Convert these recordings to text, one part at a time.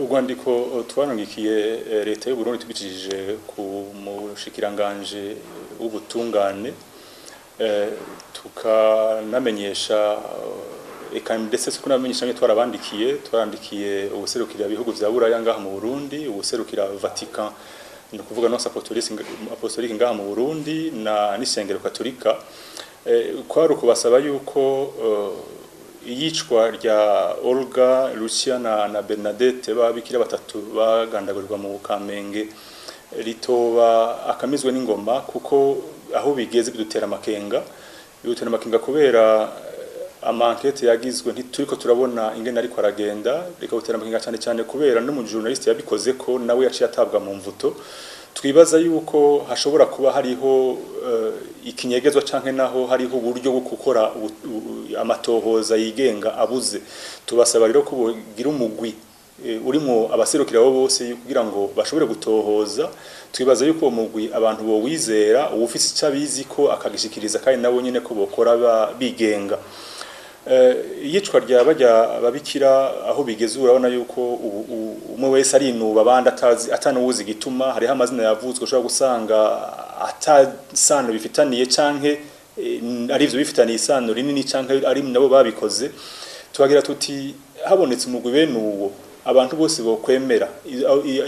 urwandiko twarangikiye leta y'u Burundi tubicishije ku mushikiranganje w'ubutungane tukanamenyesha eka ndetse tukunamenyesha nge twarandikiye ubuserukira ibihugu vya Buraya ngaha mu Burundi, ubuserukira Vatican no kuvuga no apostolique ngaha mu Burundi na n'isengero katolika kwari kubasaba yuko iyicwa rya Olga, Luciana na Bernadette babikira batatu bagandagurirwa mu Kamenge ritoba akamizwe n'ingoma kuko aho bigeze bidutera amakenga kubera amankete yagizwe ntituriko turabona ingene ariko aragenda reka gutera amakenga cyane kubera no mu journalist yabikoze ko nawe yaciye atabwa mu mvuto twibaza yuko hashobora kuba hariho ikinyegezwa canke naho hariho uburyo bwo gukora amatohoza yigenga abuze tubasaba rero ko bogira umugwi urimo abaserukira bo bose kugira ngo bashobore gutohoza twibaza yuko umugwi abantu bo wizera ubufisi cabizi ko akagishikiriza kandi nabo nyene ko bokora bigenga iyicwa rya bajya babikira aho bigeze urabona yuko umwe wese ari inuba abandi atanuwuzi gituma hari amazina yavuzwe ushobora gusanga atasano bifitaniye canke ari ivyo bifitaniye isano rinini canke ari nabo babikoze tubagira tuti habonetse umugwi bene uwo abantu bose bokwemera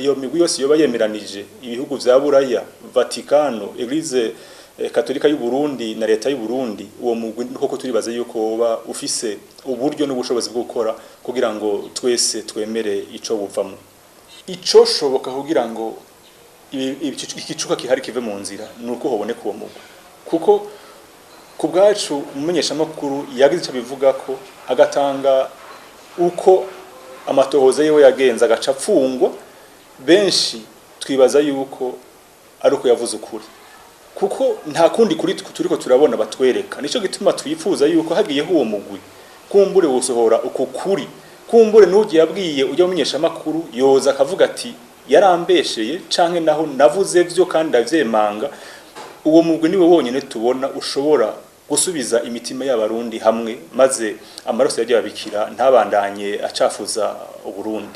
iyo migwi yose yoba yemeranije ibihugu vya Buraya, Vatikano, Eglise Katolika y'u Burundi na leta y'u Burundi uwo mugwi koko turibaza yuko woba ufise uburyo n'ubushobozi bwo gukora kugira ngo twese twemere ico buvamo ico shoboka kugira ngo igicuka kihari kive mu nzira nuko hoboneka uwo mugwi kuko ku bwacu umumenyesha makuru yagize icyo bivuga ko agatanga uko amatohoza yewe yagenza agacapfungwa benshi twibaza yuko ari uko yavuze ukuri kuko nta kundi kuri turiko turabona batwereka nico gituma twifuza yuko hagiyeho uwo mugwi kumbure wosohora uko kuri kumbure nugiye yabwiye ujya umenyesha makuru yoza akavuga ati yarambesheye canke naho navuze vyo kandi avyemanga uwo mugwi niwe wonyene tubona ushobora gusubiza imitima y'abarundi hamwe maze amaraso yagiye babikira ntabandanye acafuza uburundi